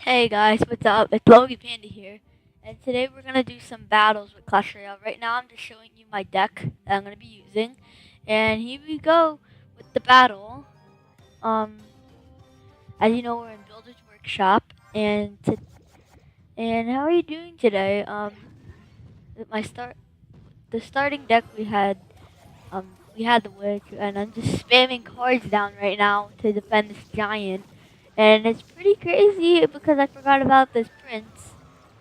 Hey guys, what's up? It's Logan Panda here, and today we're gonna do some battles with Clash Royale. Right now, I'm just showing you my deck that I'm gonna be using, and here we go with the battle. Um, as you know, we're in Builder's Workshop, and how are you doing today? With the starting deck we had the witch, and I'm just spamming cards down right now to defend this giant, and it's pretty crazy because I forgot about this prince.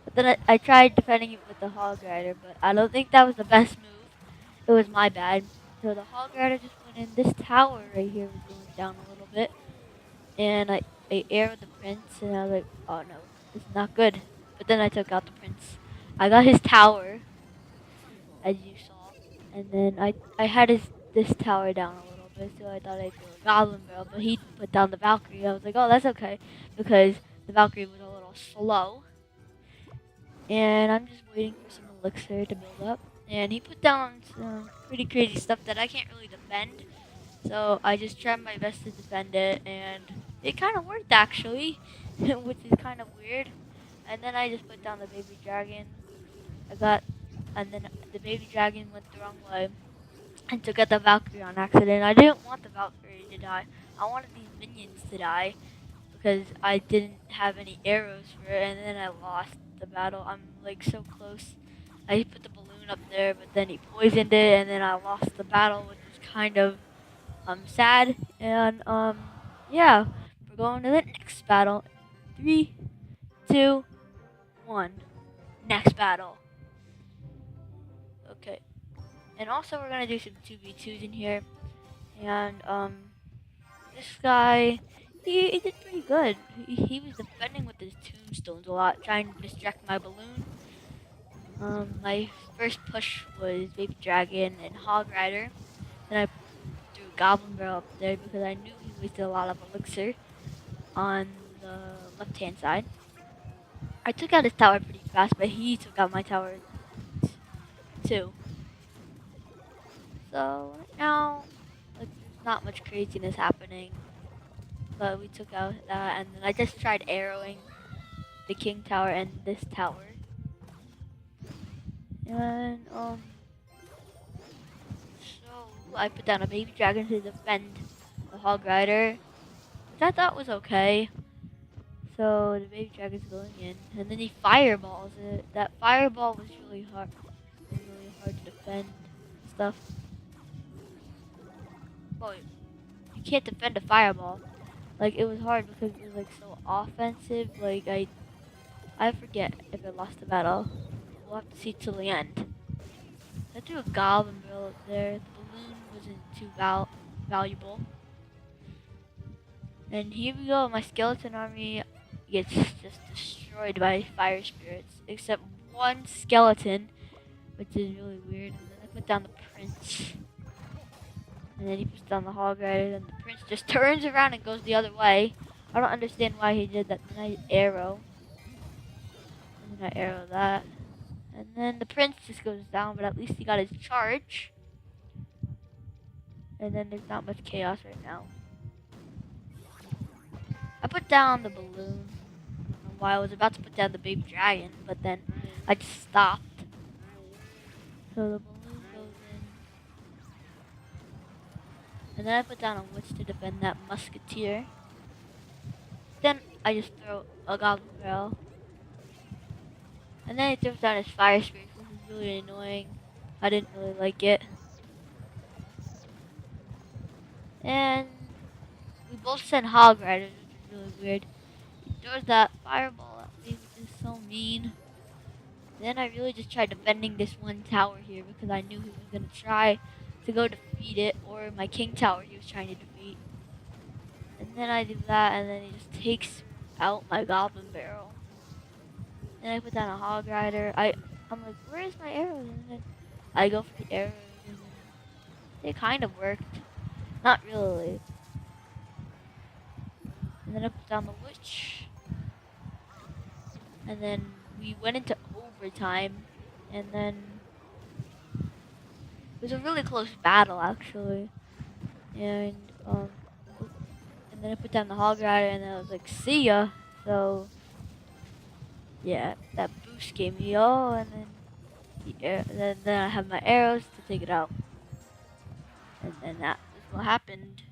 But then I tried defending it with the hog rider, but I don't think that was the best move. It was my bad. So the hog rider just went in. This tower right here was going down a little bit, and I arrowed the prince, and I was like, oh no, this is not good. But then I took out the prince. I got his tower, as you saw, and then I had this tower down a little bit, so I thought I'd do a goblin barrel, but he put down the Valkyrie. I was like, oh, that's okay, because the Valkyrie was a little slow, and I'm just waiting for some elixir to build up. And he put down some pretty crazy stuff that I can't really defend, so I just tried my best to defend it, and it kind of worked actually, which is kind of weird. And then I just put down the baby dragon. I got, and then the baby dragon went the wrong way and took out the Valkyrie on accident. I didn't want the Valkyrie to die. I wanted these minions to die because I didn't have any arrows for it, and then I lost the battle. I'm like so close. I put the balloon up there, but then he poisoned it, and then I lost the battle, which was kind of sad. And yeah, we're going to the next battle. Three, two, one. Next battle. Okay. And also we're gonna do some 2v2s in here. And this guy, he did pretty good. He was defending with his tombstones a lot, trying to distract my balloon. My first push was Baby Dragon and Hog Rider. Then I threw Goblin Barrel up there because I knew he wasted a lot of elixir on the left hand side. I took out his tower pretty fast, but he took out my tower too. So right now, like, there's not much craziness happening. But we took out that, and then I just tried arrowing the king tower and this tower. And so I put down a baby dragon to defend the hog rider, which I thought was okay. So the baby dragon's going in, and then he fireballs it. That fireball was really hard to defend. Stuff. Well, you can't defend a fireball. Like, it was hard because it was like so offensive. Like I forget if I lost the battle. We'll have to see till the end. I threw a goblin barrel up there. The balloon wasn't too valuable. And here we go. My skeleton army gets just destroyed by fire spirits, except one skeleton, which is really weird. And then I put down the prince, and then he puts down the hog rider, and the prince just turns around and goes the other way. I don't understand why he did that. Then I arrow, and then I arrow that. And then the prince just goes down, but at least he got his charge. And then there's not much chaos right now. I put down the balloon while I was about to put down the baby dragon, but then I just stopped. So the balloon goes in. And then I put down a witch to defend that musketeer. Then I just throw a goblin barrel. And then he throws down his fire spirit, which is really annoying. I didn't really like it. And we both sent hog riders, which is really weird. He throws that fireball at me, which is so mean. Then I really just tried defending this one tower here because I knew he was going to try to go defeat it, or my king tower he was trying to defeat. And then I do that, and then he just takes out my goblin barrel. Then I put down a hog rider. I'm like, where's my arrows? And then I go for the arrows, and then they kind of worked. Not really. And then I put down the witch. And then we went into overtime. And then it was a really close battle actually. And and then I put down the hog rider, and then I was like, see ya. So Yeah, that boost gave me all, and then then I have my arrows to take it out, and then that is what happened.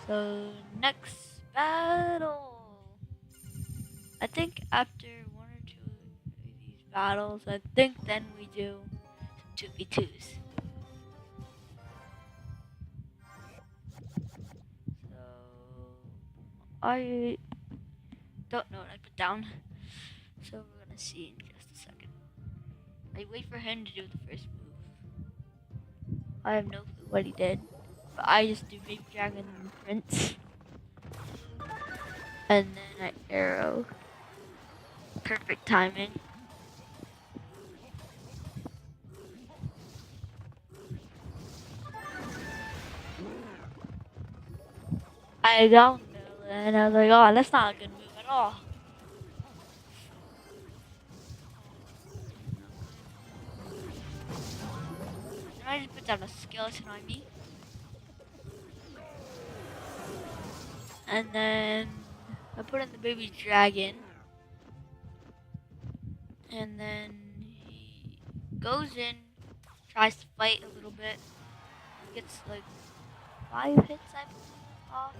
So next battle, I think after one or two of these battles, I think then we do some 2v2s. So I don't know what I put down. So we're gonna see in just a second. I wait for him to do the first move. I have no clue what he did, but I just do Baby Dragon and Prince, and then I arrow. Perfect timing. I don't know, and I was like, oh, that's not a good move at all. And I just put down a skeleton on me, and then I put in the baby dragon, and then he goes in, tries to fight a little bit, gets like 5 hits, I believe, off.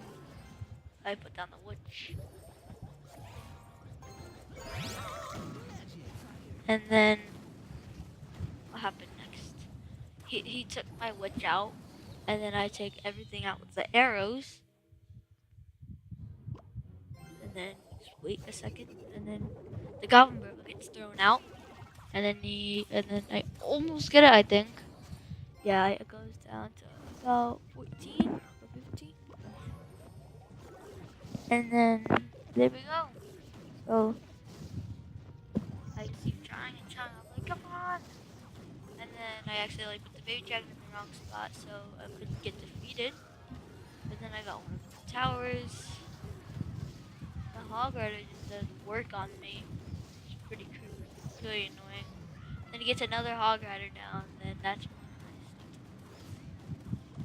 I put down the witch, and then what happened next? He took my witch out, and then I take everything out with the arrows, and then just wait a second, and then the goblin burger gets thrown out, and then I almost get it, I think. Yeah, it goes down to about 14 or 15, and then there we go. So I just keep trying and trying. I'm like, come on, and then I accidentally put the baby dragon in the wrong spot, so I couldn't get defeated. But then I got one of the towers. The hog rider just does work on me. It's pretty annoying. Then he gets another hog rider down, and then that's when I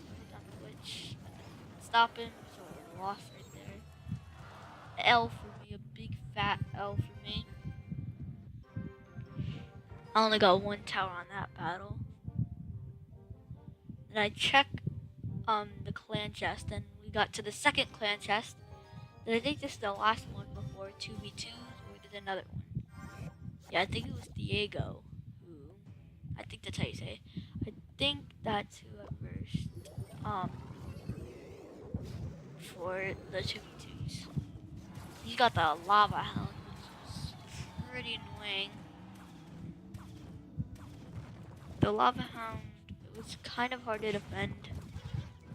put down the witch. Stop him, so I lost right there. L for me, a big fat L for me. I only got one tower on that battle. And I checked the clan chest, and we got to the second clan chest. And I think this is the last one before 2v2s, or we did another one. Yeah, I think it was Diego. Who I think that's how you say it. I think that's who at first. For the 2v2s. He got the lava hound, which is pretty annoying. The lava hound, it was kind of hard to defend.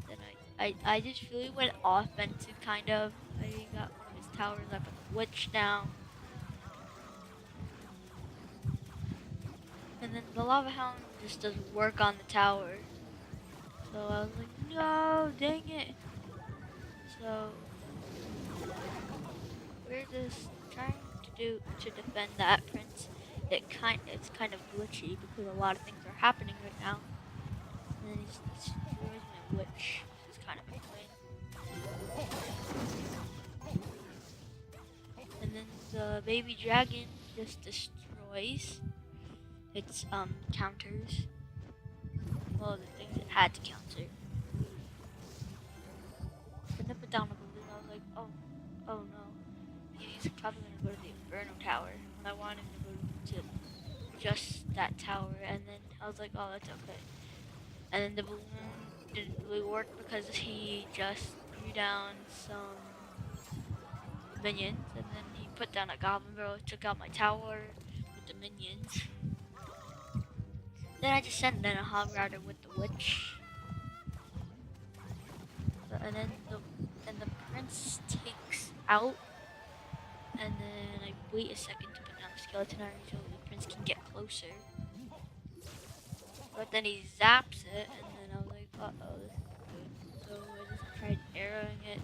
Then I just really went offensive, kind of. I got one of his towers, I put the witch down. And then the lava hound just doesn't work on the tower. So I was like, no, dang it. So we're just trying to defend that prince. It's kind of glitchy because a lot of things are happening right now. And then he just destroys my witch, which is kind of annoying. And then the baby dragon just destroys its counters. Well, the things it had to counter. Then I put down a balloon. I was like, oh no. He's probably gonna go to the Inferno Tower. And I wanted him to go to just that tower, and then I was like, oh, that's okay. And then the balloon didn't really work because he just threw down some minions, and then he put down a goblin barrel, took out my tower with the minions. Then I just sent in a hog rider with the witch. And then the prince takes out, and then I wait a second to put down the skeleton iron so the prince can get closer. But then he zaps it, and then I was like, uh-oh, this is good. So I just tried arrowing it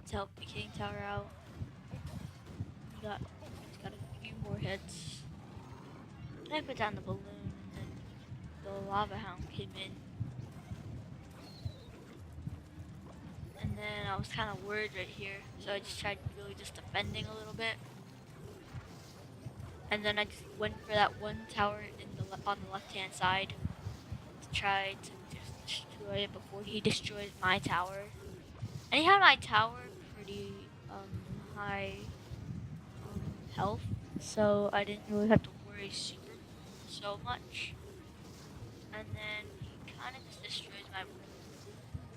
to help the king tower out. It's got a few more hits. Then I put down the balloon, and then the lava hound came in. And then I was kind of worried right here, so I just tried really just defending a little bit. And then I just went for that one tower on the left-hand side to try to just destroy it before he destroys my tower. And he had my tower pretty high health, so I didn't really have to worry so much. And then he kind of just destroys my.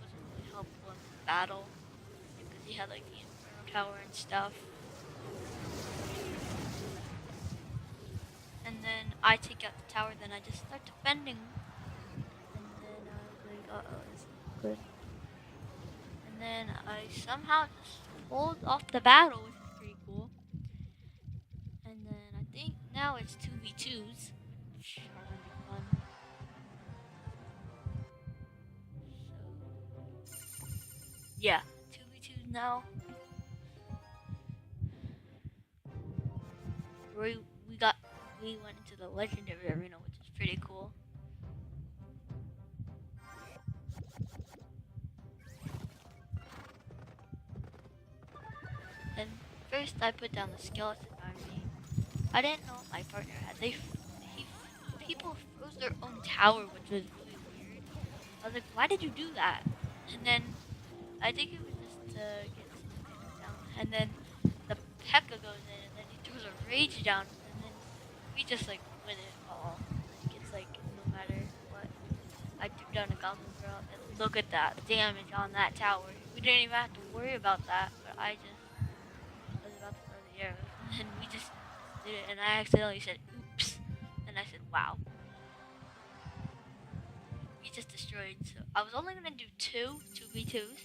Wasn't really helpful in the battle because he had like the Inferno Tower and stuff. And then I take out the tower, then I just start defending. And then I was like, uh-oh, this isn't good. And then I somehow just pulled off the battle, which was pretty cool. And then I think now it's 2v2s, which are gonna be fun. So, yeah, 2v2s now. We, we went into the legendary arena, which is pretty cool. And first I put down the skeleton army. I didn't know what my partner had. People froze their own tower, which was really weird. I was like, why did you do that? And then I think it was just to get some damage down. And then the P.E.K.K.A goes in, and then he throws a rage down, and then we just like win it all. Like it's like no matter what, I threw down a goblin girl, and look at that damage on that tower. We didn't even have to worry about that, but I just was about to throw the arrows, and then we just did it, and I accidentally said oops, and I said wow. We just destroyed. So I was only gonna do 2v2s,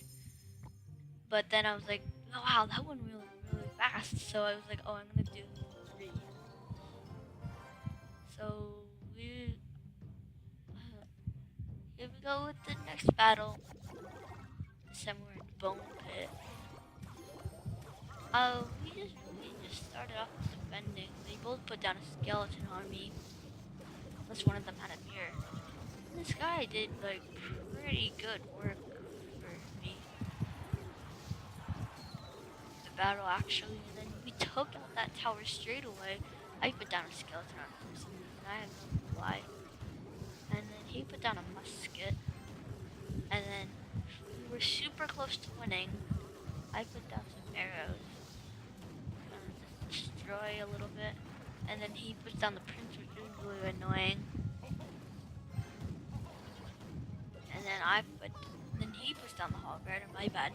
but then I was like, oh, wow, that went really fast. So I was like, oh, I'm gonna do 3. So here we go with the next battle. Somewhere in Bone Pit. We just started off defending. They both put down a skeleton army. Unless one of them had a mirror. And this guy did like pretty good work for me. The battle actually, and then we took out that tower straight away. I put down a skeleton army for some reason. I have no clue why. And then he put down a musket. And then we were super close to winning. I put down some arrows. Just destroy a little bit. And then he puts down the prince, which is really annoying. And then he puts down the hog rider, my bad.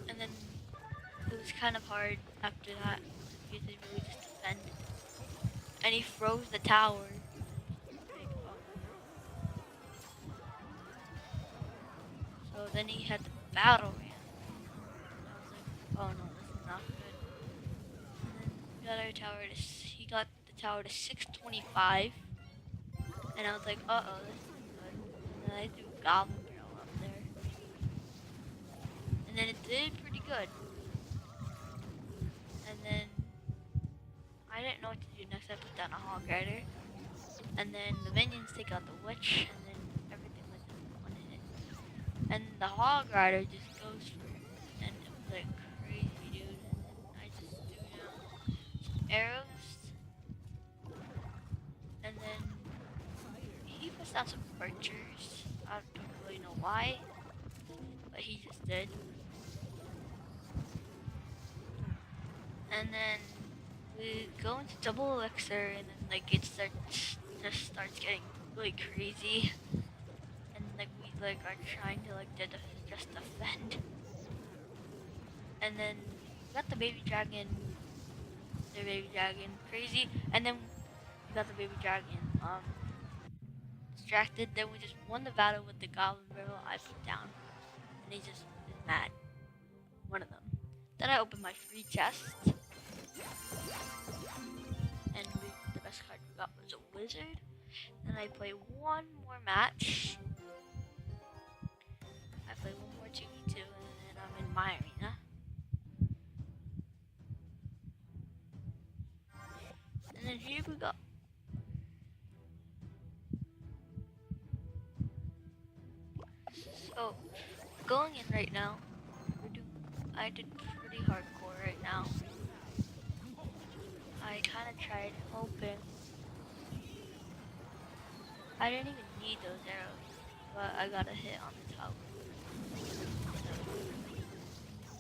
And then it was kind of hard after that. You had to really just defend. And he froze the tower. So then he had the battle ram. And I was like, oh no, this is not good. And then we got our tower he got the tower to 625. And I was like, uh-oh, this isn't good. And then I threw Goblin Barrel up there. And then it did pretty good. And then I didn't know what to do next. I put down a Hog Rider. And then the minions take out the Witch. And then everything was just 1 hit. And the Hog Rider just goes for it. And it was like crazy, dude. And then I just threw down some arrows. And then he puts down some archers. I don't really know why, but he just did. And then we go into double elixir, and then like it just starts getting really crazy. And like we like are trying to like just defend. And then we got the baby dragon, crazy. And then we got the baby dragon distracted. Then we just won the battle with the goblin barrel I put down, and he just is mad. One of them. Then I opened my free chest, and the best card we got was a wizard. Then I play one more match. I play one more 2v2, and then I'm in my arena. And then here we go. So going in right now. I did pretty hardcore right now. I kind of tried hoping. I didn't even need those arrows, but I got a hit on the top. So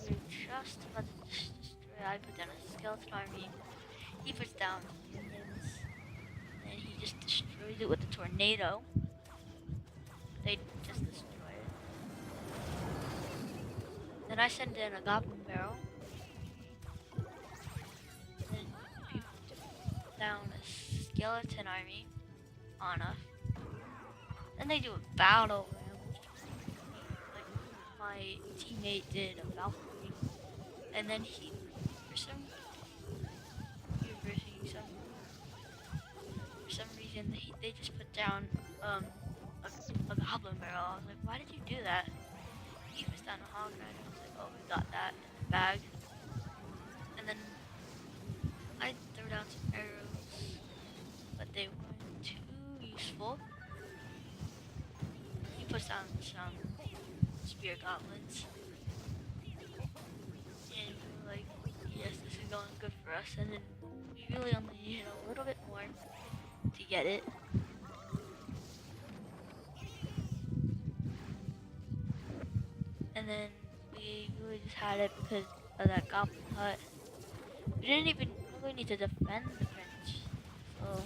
we were just about to destroy. I put down a skeleton army. He puts down humans, and he just destroys it with a tornado. They just destroy it. Then I send in a goblin barrel. Then people put down a skeleton army on us. Then they do a battle ram, which like my teammate did a Valkyrie, and then he, for some reason, they just put down a goblin barrel. I was like, why did you do that? He puts down a hog rider. I was like, oh, we got that in the bag. And then I threw down some arrows, but they weren't too useful. He puts down some spear goblins. And we were like, yes, this is going good for us. And then we really only needed a little bit more to get it. And then we really just had it because of that goblin hut. We didn't even really need to defend the prince. So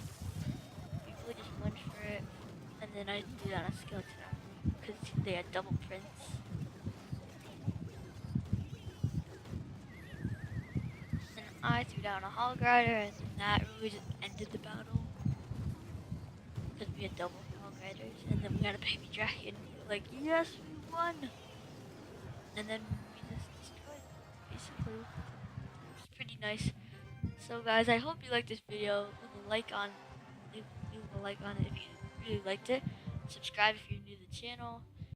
we really just went for it. And then I threw down a skeleton army because they had double prince. And I threw down a hog rider, and that really just ended the battle. Because we had double hog riders, and then we had a baby dragon. We were like, yes, we won! And then we just destroyed it, basically. It's pretty nice. So guys, I hope you liked this video. Leave a like on it if you really liked it. Subscribe if you're new to the channel.